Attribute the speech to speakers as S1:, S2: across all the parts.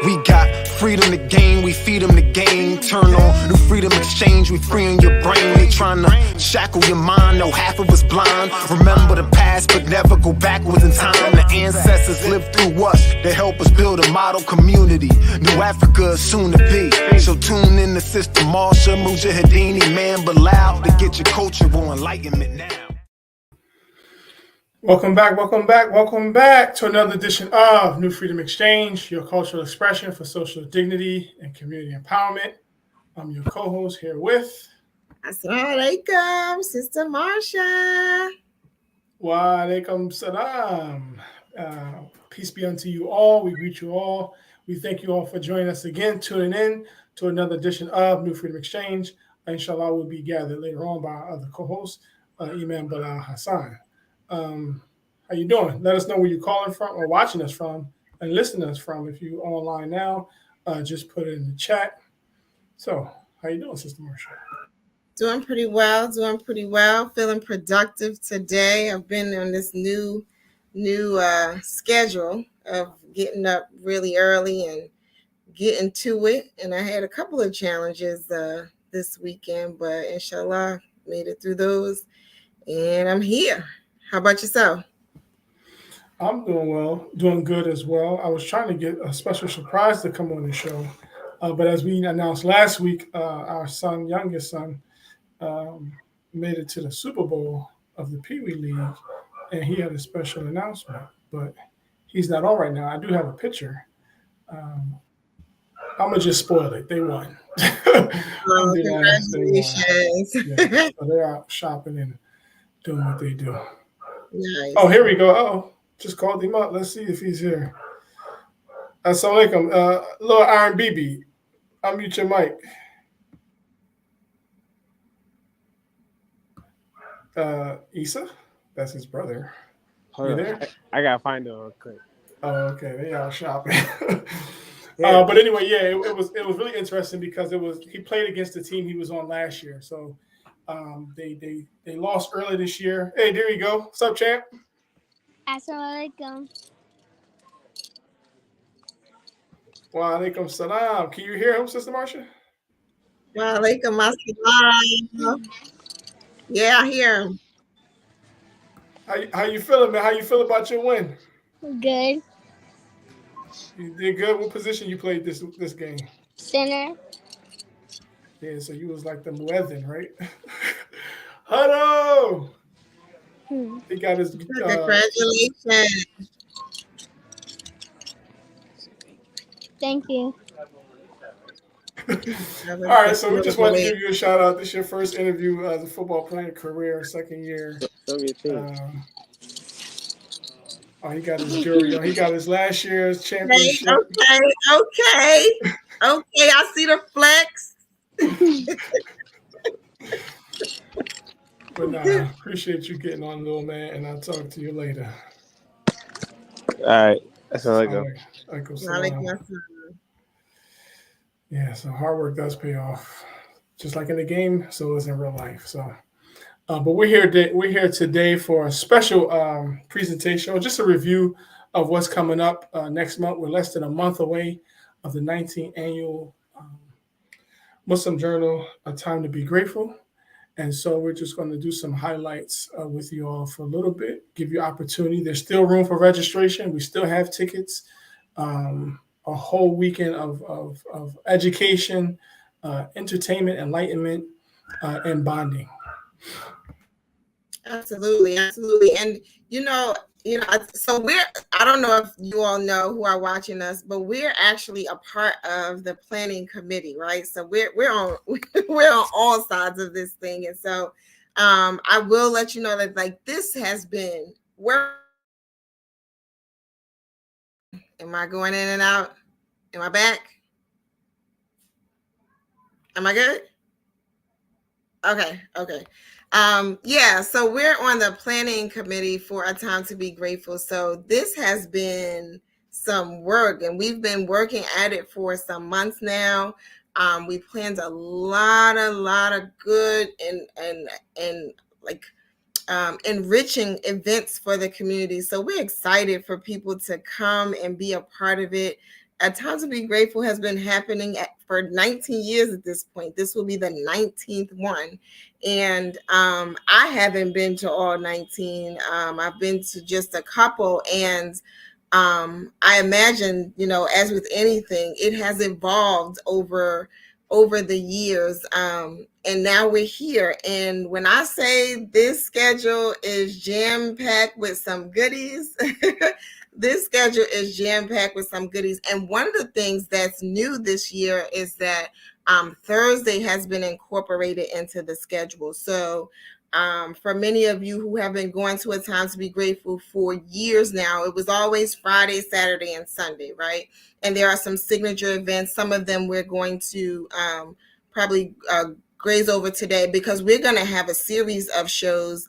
S1: We got freedom to gain, we feed them the game. Turn on New Freedom Exchange, we freeing your brain. They trying to shackle your mind, no half of us blind. Remember the past, but never go backwards in time. The ancestors lived through us, they help us build a model community. New Africa is soon to be. So tune in to Sister Marsha, Mujahideen, Imam Bilal, to get your cultural enlightenment now.
S2: Welcome back to another edition of New Freedom Exchange, your cultural expression for social dignity and community empowerment. I'm your co-host here with...
S3: Assalamu alaikum, Sister Marsha.
S2: Wa alaikum salam. Peace be unto you all. We greet you all. We thank you all for joining us again, tuning in to another edition of New Freedom Exchange. Inshallah, we'll be gathered later on by our other co-host, Imam Bilal Hassan. How you doing? Let us know where you're calling from or watching us from and listening to us from. If you're online now, just put it in the chat. So, how you doing, Sister Marsha?
S3: Doing pretty well. Feeling productive today. I've been on this new schedule of getting up really early and getting to it. And I had a couple of challenges this weekend, but inshallah, made it through those. And I'm here. How about yourself?
S2: I'm doing well, doing good as well. I was trying to get a special surprise to come on the show. But as we announced last week, our youngest son, made it to the Super Bowl of the Pee Wee League, and he had a special announcement. But he's not on right now. I do have a picture. I'm going to just spoil it. They won.
S3: Congratulations.
S2: Yeah, so they're out shopping and doing what they do.
S3: Nice.
S2: Oh, here we go. Oh, just called him up. Let's see if he's here. Assalamu alaikum. Little Iron BB, unmute your mic. Issa? That's his brother. You there?
S4: I gotta find him real quick.
S2: Oh, okay. They out shopping. But anyway, yeah, it was really interesting because he played against the team he was on last year. So they lost early this year. Hey, there you go. What's up, champ?
S5: Assalamu alaikum.
S2: Wa alaikum salam. Can you hear him, Sister Marsha?
S3: Wa alaikum assalam. Yeah, I hear him.
S2: How you feeling, man? How you feel about your win?
S5: Good.
S2: You did good. What position you played this game?
S5: Center.
S2: Yeah, so you was like the muezzin, right? Hello. He got his.
S3: Congratulations.
S5: Thank you.
S2: All right, so we just want to give you a shout out. This is your first interview as a football player career, second year. He got his jury on. He got his last year's championship.
S3: Okay. I see the flex.
S2: But I appreciate you getting on, little man, and I'll talk to you later.
S4: All right. That's all I go.
S2: Yeah, so hard work does pay off. Just like in the game, so is in real life. So, but we're here today for a special presentation, or just a review of what's coming up next month. We're less than a month away of the 19th annual Muslim Journal, A Time to Be Grateful. And so we're just going to do some highlights with you all for a little bit, give you opportunity. There's still room for registration. We still have tickets. A whole weekend of education, entertainment, enlightenment, and bonding.
S3: Absolutely. And so I don't know if you all know who are watching us, but we're actually a part of the planning committee, right? So we're on all sides of this thing. And so I will let you know that this has been where. Am I going in and out? Am I back? Am I good? Okay. So we're on the planning committee for A Time to Be Grateful. So this has been some work, and we've been working at it for some months now. We planned a lot of good and enriching events for the community. So we're excited for people to come and be a part of it. A Time to Be Grateful has been happening for 19 years at this point. This will be the 19th one. And I haven't been to all 19. I've been to just a couple. And I imagine, as with anything, it has evolved over the years. And now we're here. And when I say this schedule is jam-packed with some goodies, this schedule is jam-packed with some goodies. And one of the things that's new this year is that Thursday has been incorporated into the schedule. So for many of you who have been going to A Time to Be Grateful for years now, it was always Friday, Saturday, and Sunday, right? And there are some signature events. Some of them we're going to probably graze over today, because we're going to have a series of shows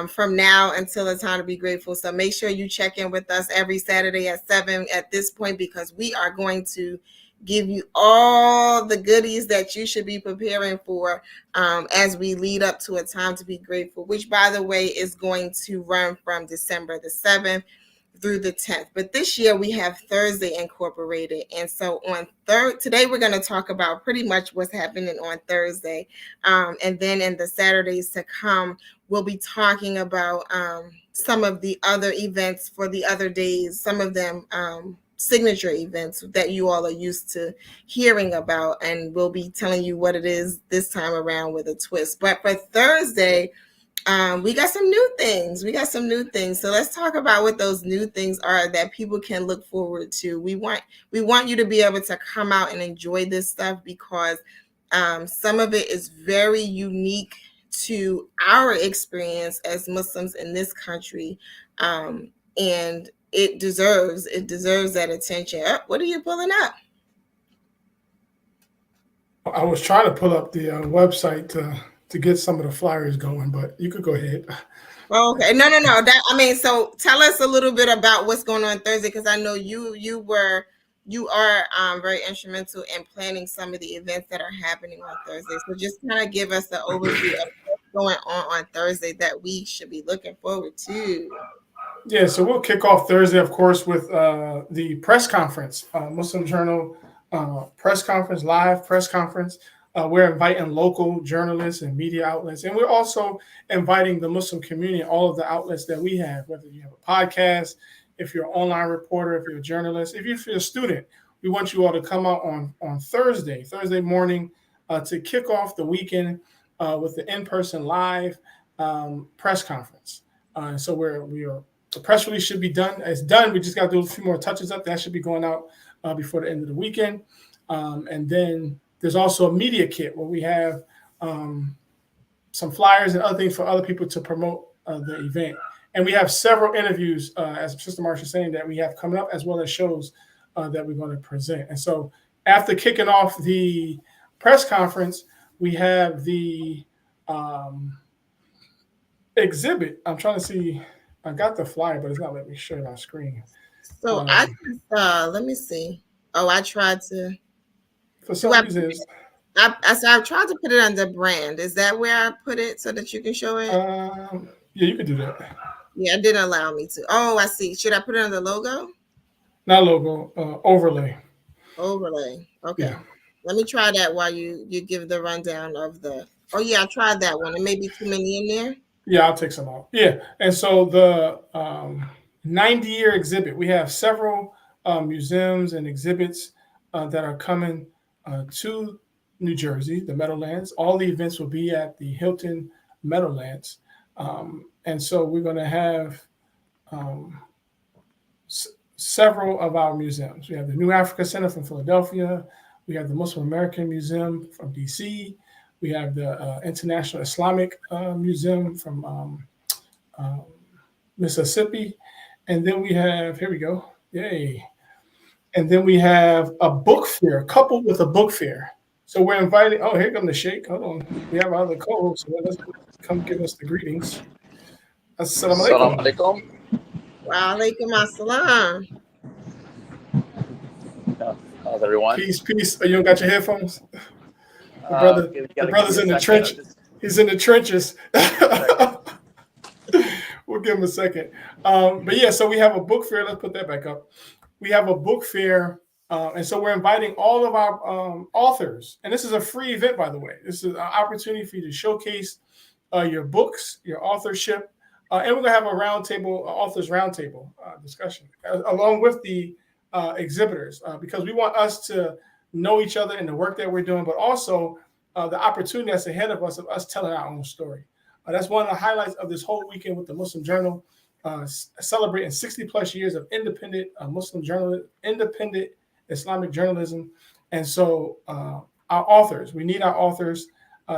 S3: from now until A Time to Be Grateful. So make sure you check in with us every Saturday at 7 at this point, because we are going to give you all the goodies that you should be preparing for as we lead up to A Time to Be Grateful, which, by the way, is going to run from December the 7th through the 10th. But this year we have Thursday incorporated. And so on today we're going to talk about pretty much what's happening on Thursday. And then in the Saturdays to come, we'll be talking about some of the other events for the other days, some of them signature events that you all are used to hearing about. And we'll be telling you what it is this time around with a twist. But for Thursday, we got some new things. So let's talk about what those new things are that people can look forward to. We want you to be able to come out and enjoy this stuff, because some of it is very unique to our experience as Muslims in this country. And it deserves that attention. What are you pulling up?
S2: I was trying to pull up the website to get some of the flyers going, but you could go ahead.
S3: Okay. No. So tell us a little bit about what's going on Thursday, because I know you are very instrumental in planning some of the events that are happening on Thursday. So just kind of give us the overview of what's going on Thursday that we should be looking forward to.
S2: Yeah, so we'll kick off Thursday, of course, with the press conference, Muslim Journal press conference, live press conference. We're inviting local journalists and media outlets, and we're also inviting the Muslim community, all of the outlets that we have, whether you have a podcast, if you're an online reporter, if you're a journalist, if you're a student. We want you all to come out on Thursday morning to kick off the weekend with the in-person live press conference. So the press release should be done. It's done. We just got to do a few more touches up. That should be going out before the end of the weekend. And then there's also a media kit where we have some flyers and other things for other people to promote the event. And we have several interviews, as Sister Marsha saying, that we have coming up, as well as shows that we're going to present. And so after kicking off the press conference, we have the exhibit. I'm trying to see. I got the flyer, but it's not letting me share my screen.
S3: So let me see. Oh, I tried to.
S2: For some reason,
S3: I tried to put it under brand. Is that where I put it so that you can show it?
S2: Yeah, you can do that.
S3: Yeah, it didn't allow me to. Oh, I see. Should I put it under logo?
S2: Not logo, overlay.
S3: Overlay. Okay.
S2: Yeah.
S3: Let me try that while you give the rundown of the. Oh yeah, I tried that one. It may be too many in there.
S2: Yeah, I'll take some out. Yeah, and so the 90-year exhibit, we have several museums and exhibits that are coming to New Jersey, the Meadowlands. All the events will be at the Hilton Meadowlands. And so we're going to have several of our museums. We have the New Africa Center from Philadelphia. We have the Muslim American Museum from DC. We have the International Islamic Museum from Mississippi. And then we have, here we go, yay. And then we have a book fair, coupled with a book fair. So we're inviting, oh, here comes the Sheikh. Hold on. We have our other co-hosts. So let's come give us the greetings. Assalamu alaikum.
S3: Wa alaikum assalam.
S4: How's everyone?
S2: Peace. Oh, you don't got your headphones? The brother's in the trench. He's in the trenches. We'll give him a second. But yeah, so we have a book fair. Let's put that back up. We have a book fair And so we're inviting all of our authors, and this is a free event, by the way. This is an opportunity for you to showcase your books, your authorship, and we're going to have a roundtable, authors roundtable discussion, along with the exhibitors, because we want us to know each other and the work that we're doing, but also the opportunity that's ahead of us telling our own story. That's one of the highlights of this whole weekend with the Muslim Journal, celebrating 60 plus years of independent Muslim journalism, independent Islamic journalism. And so our authors, we need our authors.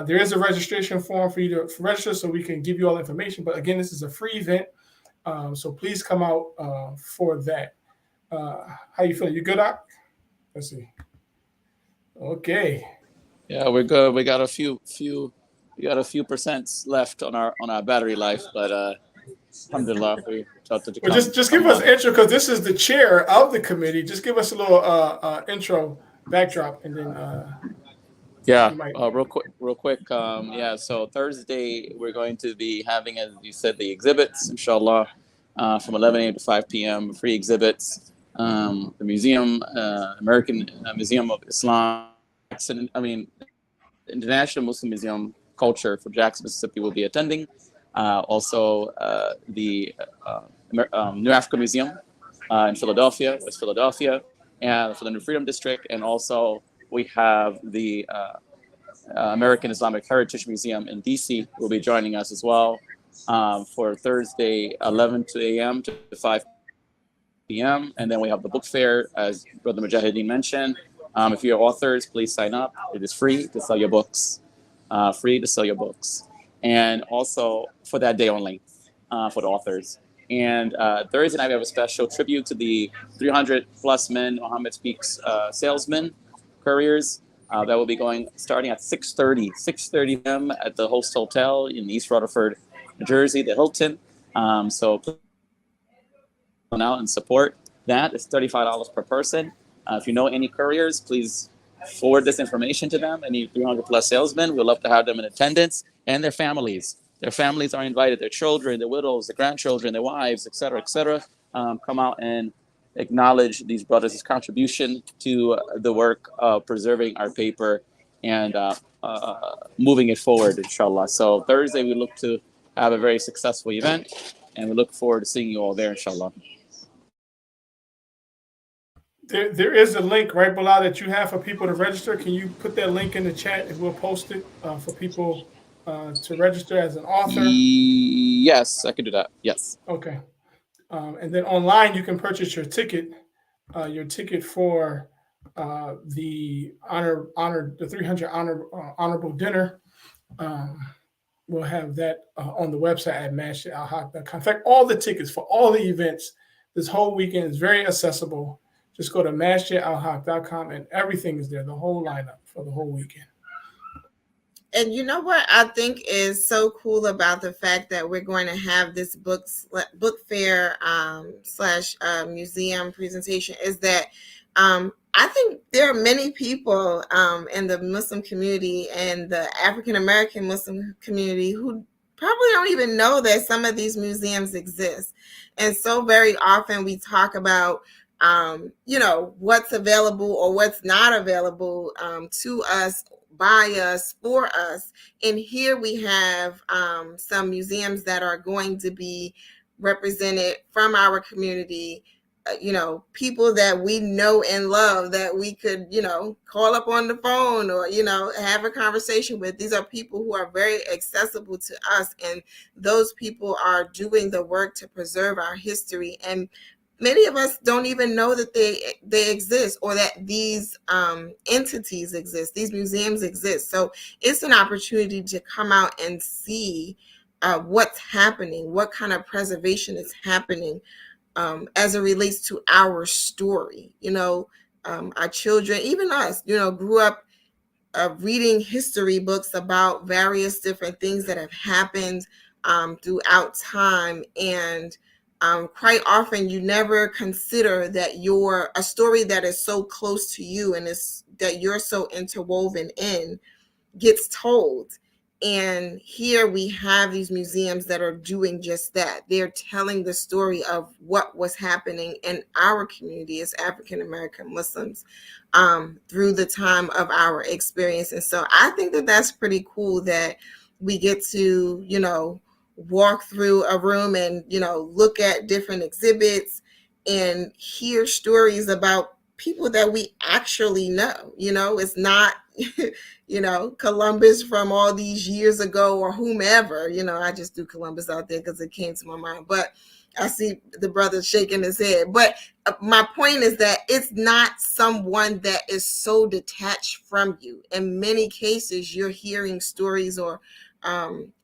S2: There is a registration form for you to register so we can give you all the information. But again, this is a free event. So please come out for that. How you feeling? You good, Doc? Let's see. Okay.
S6: Yeah, we're good. We got a few percents left on our battery life, but alhamdulillah, we thought to
S2: well, just give us an intro, because this is the chair of the committee. Just give us a little intro backdrop, and then
S6: real quick. So Thursday we're going to be having, as you said, the exhibits, inshallah, from 11 a.m. to 5 p.m. Free exhibits. The museum, American Museum of Islam, International Muslim Museum Culture for Jackson, Mississippi will be attending. Also, the New Africa Museum in Philadelphia, West Philadelphia, and for the New Freedom District. And also, we have the American Islamic Heritage Museum in DC will be joining us as well for Thursday, 11 a.m. to 5 p.m. And then we have the book fair, as Brother Mujahideen mentioned. If you're authors, please sign up. It is free to sell your books. And also for that day only, for the authors. And Thursday night, we have a special tribute to the 300 plus men Muhammad Speaks salesmen, couriers. That will be going starting at 6:30 p.m. at the Host Hotel in East Rutherford, New Jersey, the Hilton. So please come out and support that. It's $35 per person. If you know any couriers, please forward this information to them. Any 300 plus salesmen, we'd love to have them in attendance, and their families. Their families are invited, their children, their widows, their grandchildren, their wives, et cetera, come out and acknowledge these brothers' contribution to the work of preserving our paper and moving it forward, inshallah. So Thursday, we look to have a very successful event, and we look forward to seeing you all there, inshallah.
S2: There is a link, right, Bilal, that you have for people to register. Can you put that link in the chat, and we'll post it for people to register as an author?
S6: Yes, I can do that. Yes.
S2: Okay. And then online, you can purchase your ticket for the the 300 honorable dinner. We'll have that on the website at masjidalhaq.com. In fact, all the tickets for all the events this whole weekend is very accessible. Just go to masjidalhaq.com and everything is there, the whole lineup for the whole weekend.
S3: And you know what I think is so cool about the fact that we're going to have this book fair / museum presentation is that I think there are many people in the Muslim community and the African American Muslim community who probably don't even know that some of these museums exist. And so very often we talk about what's available or what's not available to us, by us, for us. And here we have some museums that are going to be represented from our community, people that we know and love, that we could, call up on the phone or, have a conversation with. These are people who are very accessible to us, and those people are doing the work to preserve our history. And many of us don't even know that they exist, or that these entities exist, these museums exist. So it's an opportunity to come out and see what's happening, what kind of preservation is happening as it relates to our story. Our children, even us, grew up reading history books about various different things that have happened throughout time. And quite often you never consider that a story that is so close to you and that you're so interwoven in gets told. And here we have these museums that are doing just that. They're telling the story of what was happening in our community as African American Muslims through the time of our experience. And so I think that that's pretty cool that we get to, you know, walk through a room and, you know, look at different exhibits and hear stories about people that we actually know. You know, it's not, you know, Columbus from all these years ago or whomever. You know, I just threw Columbus out there because it came to my mind. But I see the brother shaking his head. But my point is that it's not someone that is so detached from you. In many cases, you're hearing stories or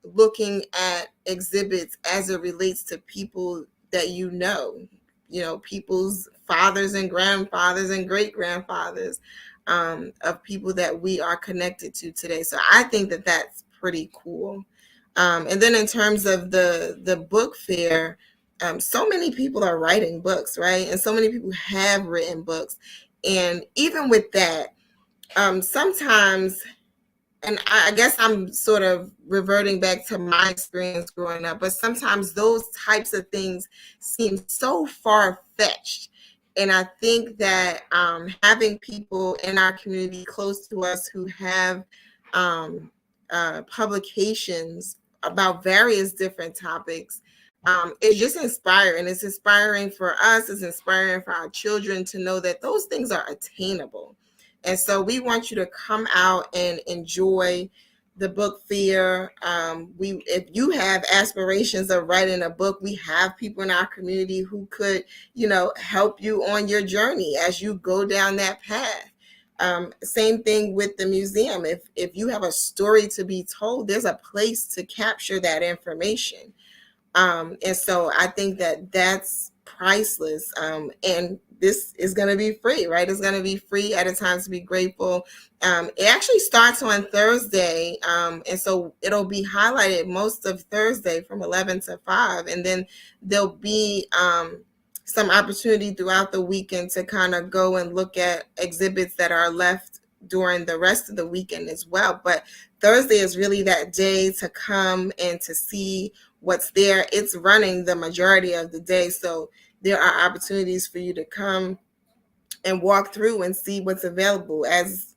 S3: looking at exhibits as it relates to people that you know, people's fathers and grandfathers and great grandfathers, of people that we are connected to today. So I think that that's pretty cool. And then in terms of the book fair, so many people are writing books, right? And so many people have written books. And even with that, sometimes, and I guess I'm sort of reverting back to my experience growing up, but sometimes those types of things seem so far-fetched. And I think that having people in our community close to us who have publications about various different topics, it's just inspiring. It's inspiring for us. It's inspiring for our children to know that those things are attainable. And so we want you to come out and enjoy the book fair. If you have aspirations of writing a book, we have people in our community who could, you know, help you on your journey as you go down that path. Same thing with the museum. If you have a story to be told, there's a place to capture that information. And so I think that that's priceless. And this is going to be free, right? It's going to be free at a time to be grateful. It actually starts on Thursday. And so it'll be highlighted most of Thursday from 11 to 5. And then there'll be some opportunity throughout the weekend to kind of go and look at exhibits that are left during the rest of the weekend as well. But Thursday is really that day to come and to see what's there. It's running the majority of the day. So there are opportunities for you to come and walk through and see what's available. As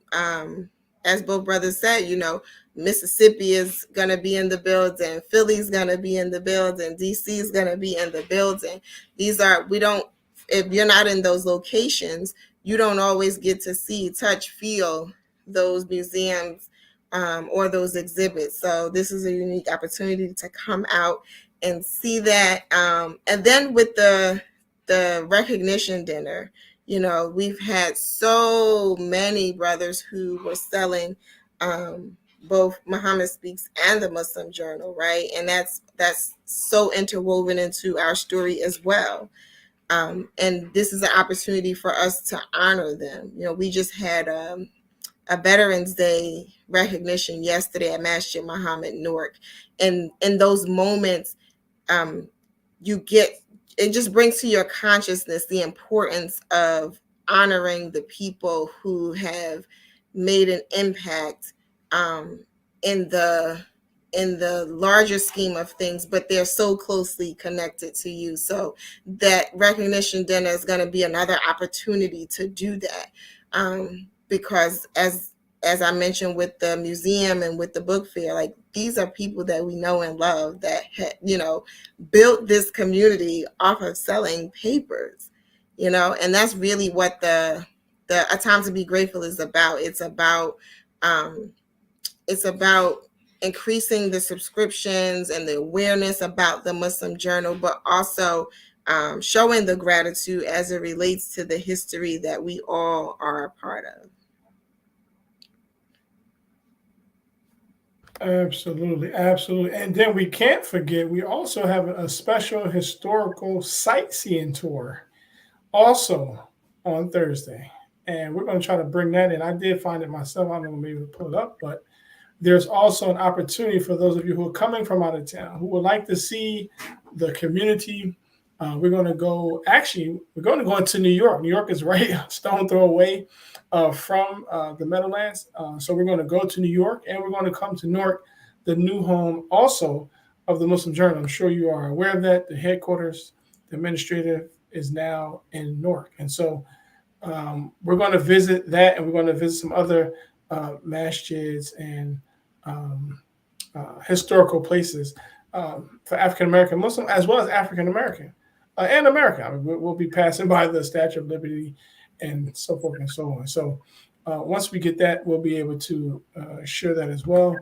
S3: both brothers said, you know, Mississippi is going to be in the building, Philly's going to be in the building, DC is going to be in the building. If you're not in those locations, you don't always get to see, touch, feel those museums or those exhibits. So this is a unique opportunity to come out and see that. And then with the recognition dinner, you know, we've had so many brothers who were selling both Muhammad Speaks and the Muslim Journal, right? And that's so interwoven into our story as well. And this is an opportunity for us to honor them. You know, we just had a Veterans Day recognition yesterday at Masjid Muhammad Newark. And in those moments, it just brings to your consciousness the importance of honoring the people who have made an impact in the larger scheme of things, but they're so closely connected to you. So that recognition dinner is going to be another opportunity to do that. Because as I mentioned with the museum and with the book fair, like these are people that we know and love that, you know, built this community off of selling papers, you know, and that's really what A Time to Be Grateful is about. It's about increasing the subscriptions and the awareness about the Muslim Journal, but also showing the gratitude as it relates to the history that we all are a part of.
S2: Absolutely, absolutely. And then we can't forget, we also have a special historical sightseeing tour also on Thursday. And we're going to try to bring that in. I did find it myself. I don't know if I'm able to pull it up, but there's also an opportunity for those of you who are coming from out of town, who would like to see the community. We're going to go into New York. New York is right a stone throw away from the Meadowlands. So we're going to go to New York, and we're going to come to Newark the new home also of the Muslim Journal. I'm sure you are aware of that. The headquarters, the administrative, is now in Newark. And so we're going to visit that, and we're going to visit some other masjids and historical places for African American Muslim as well as African American and American. I mean, we'll be passing by the Statue of Liberty and so forth and so on. So once we get that, we'll be able to share that as well.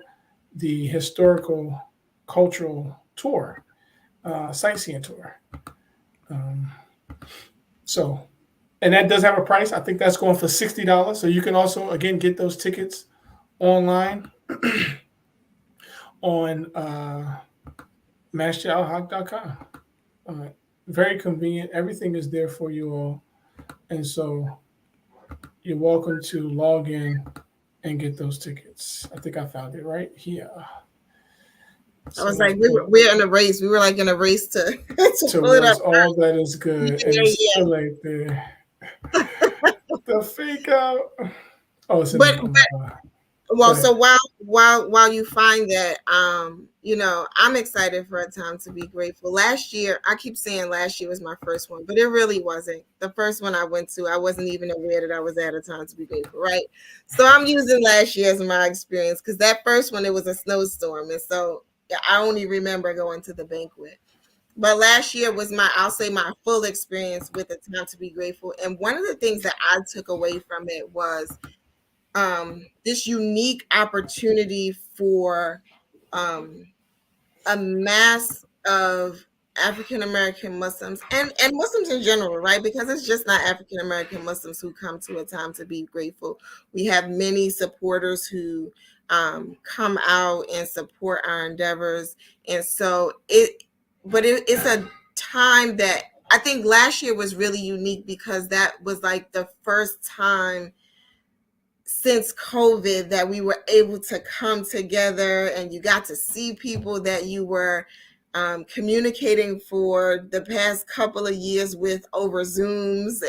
S2: The historical cultural tour, sightseeing tour. And that does have a price. I think that's going for $60. So you can also, again, get those tickets online on masjidalhaq.com. Very convenient. Everything is there for you all. And so you're welcome to log in and get those tickets. I think I found it right here.
S3: I was like, we're in a race. We were like in a race to pull it up.
S2: All that is good. And it's still right there. The fake out. Oh, it's
S3: well, so while you find that, I'm excited for A Time to Be Grateful. Last year, I keep saying last year was my first one, but it really wasn't. The first one I went to, I wasn't even aware that I was at A Time to Be Grateful, right? So I'm using last year as my experience, because that first one, it was a snowstorm. And so I only remember going to the banquet. But last year was I'll say my full experience with A Time to Be Grateful. And one of the things that I took away from it was this unique opportunity for a mass of African American Muslims and Muslims in general, right? Because it's just not African American Muslims who come to A Time to Be Grateful. We have many supporters who come out and support our endeavors. And so it's a time that I think last year was really unique, because that was like the first time since COVID that we were able to come together, and you got to see people that you were communicating for the past couple of years with over Zooms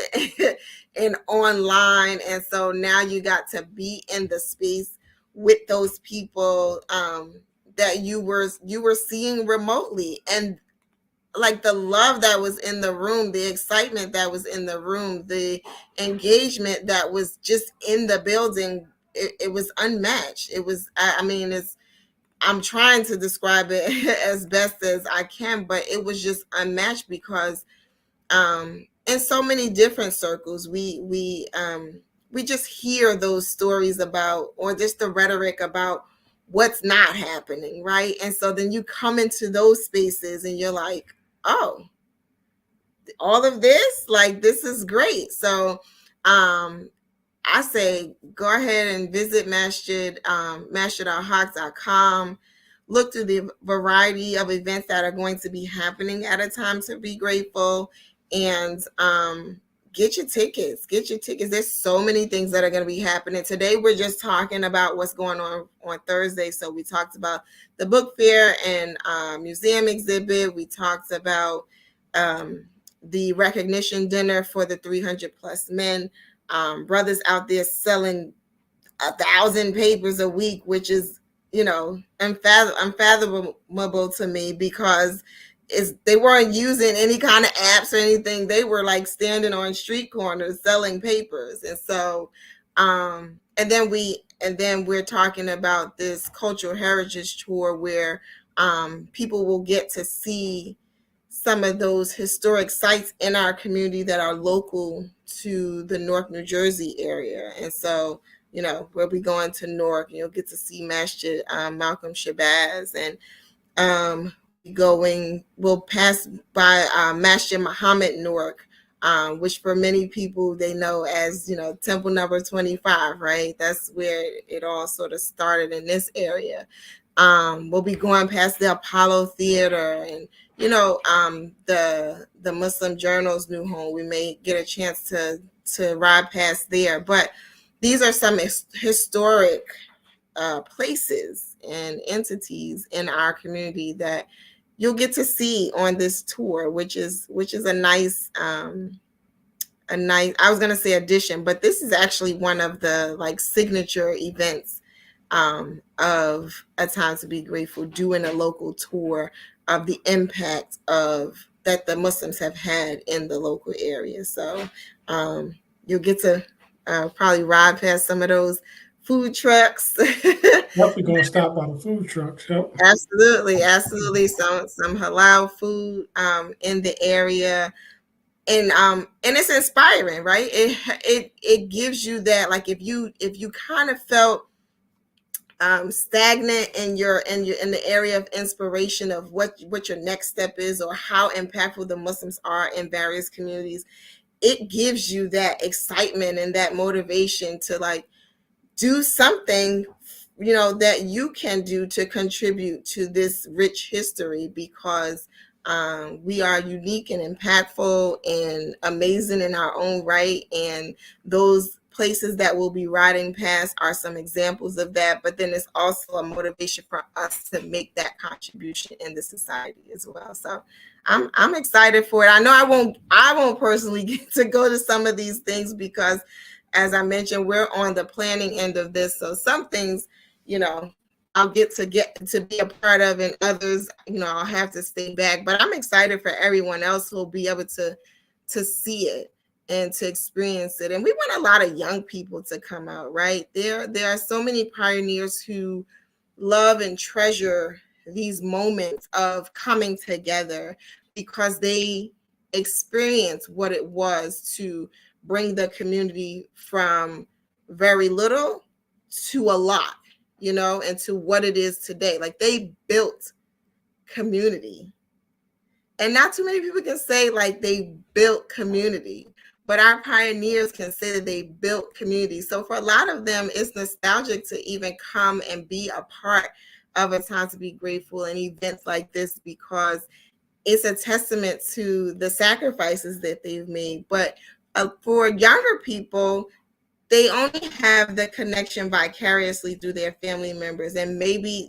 S3: and online. And so now you got to be in the space with those people that you were seeing remotely, and like the love that was in the room, the excitement that was in the room, the engagement that was just in the building, it was unmatched. It was, I'm trying to describe it as best as I can, but it was just unmatched because in so many different circles, we just hear those stories about, or just the rhetoric about what's not happening, right? And so then you come into those spaces and you're like, oh, all of this, like, this is great. So I say go ahead and visit masjidalhaq.com. Look through the variety of events that are going to be happening at A Time to Be Grateful, and get your tickets. There's so many things that are going to be happening. Today we're just talking about what's going on Thursday. So we talked about the book fair and museum exhibit. We talked about the recognition dinner for the 300 plus men, brothers out there selling 1,000 papers a week, which is, unfathomable to me, because they weren't using any kind of apps or anything. They were like standing on street corners selling papers. And so, and then we're talking about this cultural heritage tour where people will get to see some of those historic sites in our community that are local to the Newark, New Jersey area. And so, we'll be going to Newark, and you'll get to see Masjid Malcolm Shabazz, and we'll pass by Masjid Muhammad Newark, which for many people they know as, Temple number 25, right? That's where it all sort of started in this area. We'll be going past the Apollo Theater and, the Muslim Journal's new home. We may get a chance to ride past there, but these are some historic places and entities in our community that you'll get to see on this tour, which is a nice, I was going to say addition, but this is actually one of the like signature events of A Time to Be Grateful, doing a local tour of the impact of that the Muslims have had in the local area. So you'll get to probably ride past some of those food trucks.
S2: Definitely gonna stop by the food trucks. Yep.
S3: Absolutely. Some halal food in the area. And it's inspiring, right? It gives you that, like, if you kind of felt stagnant in the area of inspiration of what your next step is, or how impactful the Muslims are in various communities, it gives you that excitement and that motivation to like do something, that you can do to contribute to this rich history, because we are unique and impactful and amazing in our own right. And those places that we'll be riding past are some examples of that. But then it's also a motivation for us to make that contribution in the society as well. So I'm excited for it. I know I won't personally get to go to some of these things because, as I mentioned, we're on the planning end of this. So some things, I'll get to be a part of, and others, I'll have to stay back. But I'm excited for everyone else who will be able to see it and to experience it. And we want a lot of young people to come out, right? There are so many pioneers who love and treasure these moments of coming together because they experience what it was to bring the community from very little to a lot, and to what it is today. Like, they built community. And not too many people can say like they built community, but our pioneers can say that they built community. So for a lot of them, it's nostalgic to even come and be a part of A Time to Be Grateful and events like this, because it's a testament to the sacrifices that they've made. But for younger people, they only have the connection vicariously through their family members. And maybe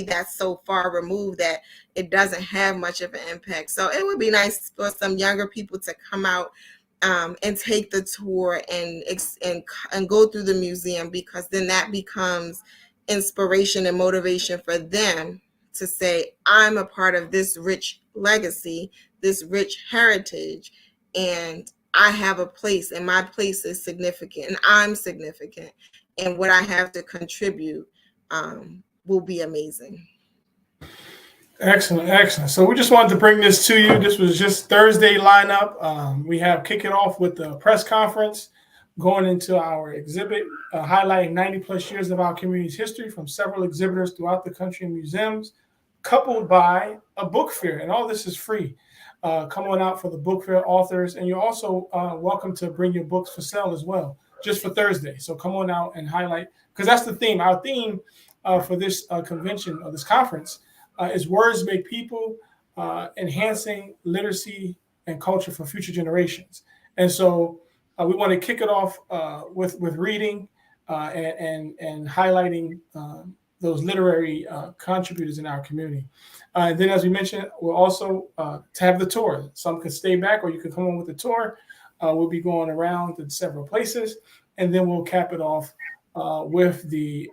S3: that's so far removed that it doesn't have much of an impact. So it would be nice for some younger people to come out and take the tour and go through the museum, because then that becomes inspiration and motivation for them to say, I'm a part of this rich legacy, this rich heritage, and I have a place, and my place is significant, and I'm significant, and what I have to contribute will be amazing.
S2: Excellent. So we just wanted to bring this to you. This was just Thursday lineup. We have kick it off with the press conference, going into our exhibit, highlighting 90 plus years of our community's history from several exhibitors throughout the country and museums, coupled by a book fair. And all this is free. Come on out for the book fair, authors, and you're also welcome to bring your books for sale as well, just for Thursday. So come on out and highlight, because that's the theme. Our theme for this convention, or this conference, is Words Make People, enhancing literacy and culture for future generations. And so we want to kick it off with reading and highlighting those literary contributors in our community. And then, as we mentioned, we'll also to have the tour. Some can stay back, or you can come on with the tour. We'll be going around to several places, and then we'll cap it off with the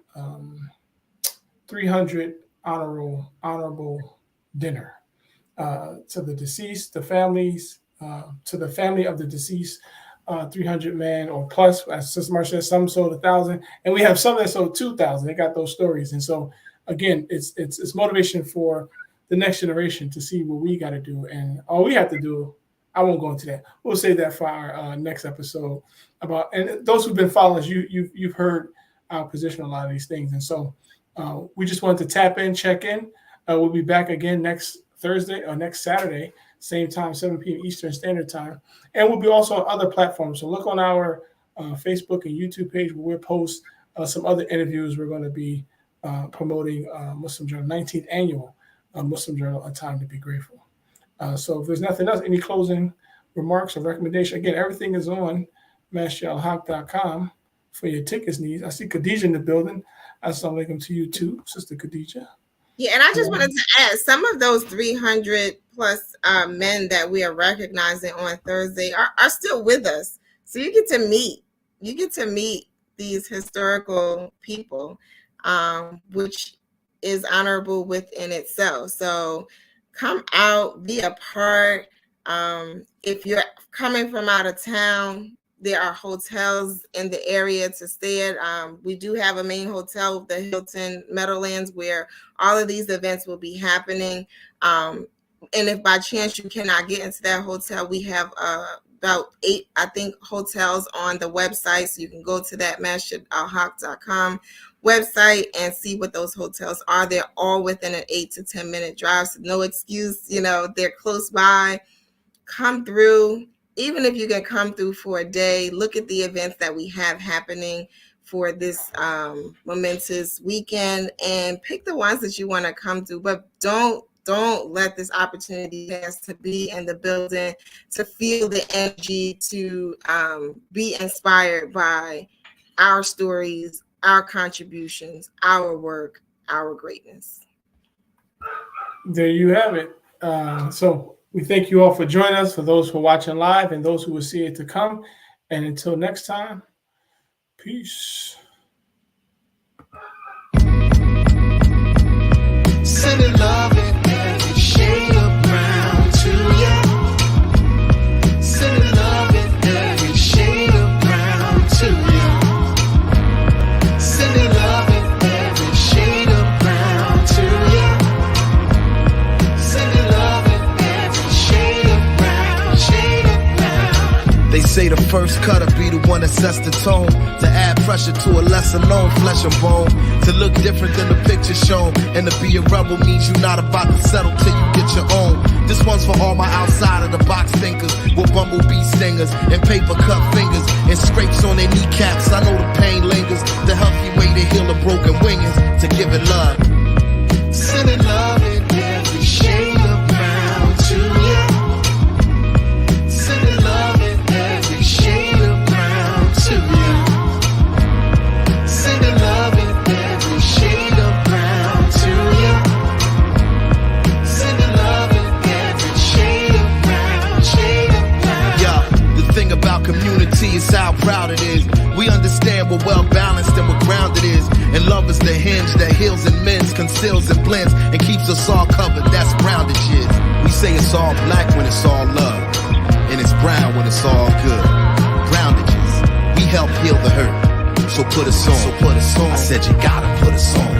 S2: 300 honorable dinner to the deceased, the families, to the family of the deceased 300 men or plus. As Sister Marsha said, some sold 1,000, and we have some that sold 2,000. They got those stories, and so again, it's motivation for the next generation to see what we got to do, and all we have to do. I won't go into that. We'll save that for our next episode. And those who've been following us, you've heard our position on a lot of these things, and so we just wanted to tap in, check in. We'll be back again next Thursday or next Saturday, same time, 7 p.m. Eastern Standard Time, and we'll be also on other platforms. So look on our Facebook and YouTube page where we'll post some other interviews. We're going to be promoting Muslim Journal 19th annual Muslim Journal, A Time to Be Grateful. So if there's nothing else, any closing remarks or recommendation? Again, everything is on mashalhaq.com for your tickets needs. I see Khadija in the building. Assalamu alaikum to you too, Sister Khadija.
S3: Yeah, and I just wanted to add, some of those 300 plus men that we are recognizing on Thursday are still with us. So you get to meet these historical people which is honorable within itself. So come out, be a part. If you're coming from out of town, there are hotels in the area to stay at. We do have a main hotel, the Hilton Meadowlands, where all of these events will be happening. And if by chance you cannot get into that hotel, we have about 8, I think, hotels on the website. So you can go to that masjidalhaq.com website and see what those hotels are. They're all within an 8 to 10 minute drive. So no excuse, they're close by. Come through. Even if you can come through for a day, look at the events that we have happening for this momentous weekend and pick the ones that you want to come through. But don't let this opportunity pass to be in the building, to feel the energy, to be inspired by our stories, our contributions, our work, our greatness.
S2: There you have it. So we thank you all for joining us, for those who are watching live and those who will see it to come. And until next time, peace.
S1: Sending love in every shade of brown to you. Sending love in every shade of brown to you. Sending love in every shade of brown to you. Sending love in every shade of brown, shade of brown. They say the first cutter be the one that sets the tone, to add pressure to a lesser known flesh and bone, to look different than the picture shown, and to be a rebel means you're not about to settle till you get your own. This one's for all my outside of the box thinkers, with bumblebee stingers and paper cut fingers and scrapes on their kneecaps. I know the pain lingers. The healthy way to heal a broken wing is to give it love. Sending love in every shade of brown to you. Sending love in every shade of brown to you. Sending love in every shade of brown to you. Sending love in every shade of brown, shade of brown. Yeah, the thing about community is how proud it is. We understand what well balanced and what grounded is. And love is the hinge that heals and mends, conceals and blends, and keeps us all covered. That's groundage is. We say it's all black when it's all love, and it's brown when it's all good. Groundages, we help heal the hurt. So put us on. So put us on. I said you gotta put us on.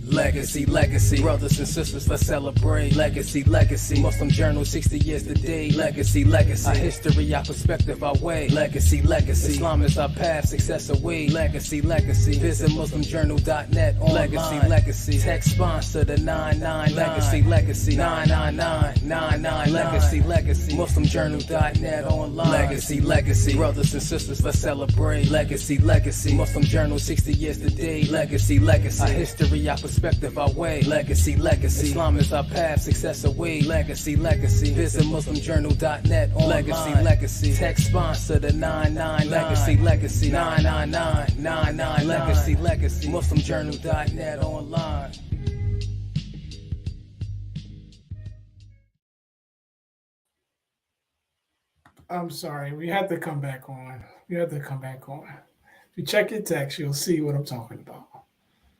S7: Legacy, legacy, brothers and sisters, let's celebrate. Legacy, legacy, Muslim Journal, 60 years today. Legacy, legacy, our history, our perspective, our way. Legacy, legacy, Islam is our path, success away. Legacy, legacy, visit muslimjournal.net online. Legacy, legacy, text sponsor the 999. Legacy, legacy, 999. Legacy, legacy, muslimjournal.net online. Legacy, legacy, brothers and sisters, let's celebrate. Legacy, legacy, Muslim Journal, 60 years today. Legacy, legacy, our history, our perspective, our way. Legacy, legacy, Islam is our path, success away. Legacy, legacy, visit muslimjournal.net online. Legacy, legacy, text sponsor the 999. Legacy, legacy, 999. Legacy, legacy, muslimjournal.net online.
S2: I'm sorry, we had to come back on. If you check your text, you'll see what I'm talking about.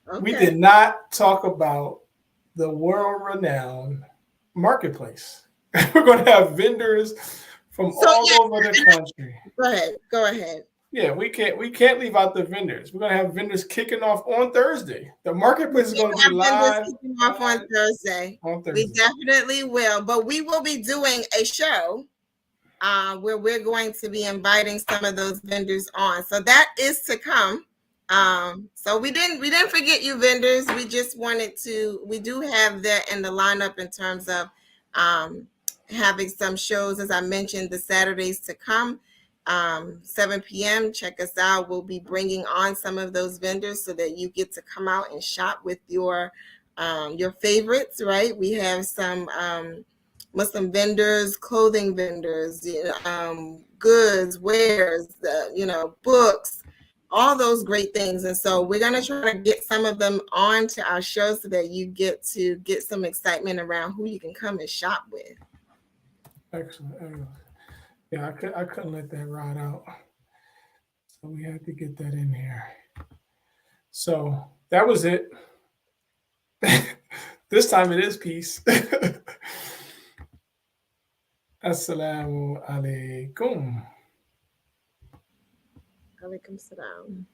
S2: Okay. We did not talk about the world-renowned marketplace. We're going to have vendors from all over the country.
S3: Go ahead.
S2: Yeah, we can't leave out the vendors. We're going to have vendors kicking off on Thursday. The marketplace is going to be live.
S3: Kicking off on Thursday. We definitely will, but we will be doing a show where we're going to be inviting some of those vendors on. So that is to come. So we didn't forget you vendors. We just wanted to, we do have that in the lineup in terms of having some shows, as I mentioned, the Saturdays to come, 7 p.m. Check us out. We'll be bringing on some of those vendors so that you get to come out and shop with your favorites, right? We have some Muslim vendors, clothing vendors, goods, wares, books, all those great things. And so we're going to try to get some of them onto our show so that you get to get some excitement around who you can come and shop with.
S2: Excellent. Yeah, I couldn't let that ride out. So we had to get that in here. So that was it. This time it is peace. Assalamu alaikum.
S3: Alaikum salam.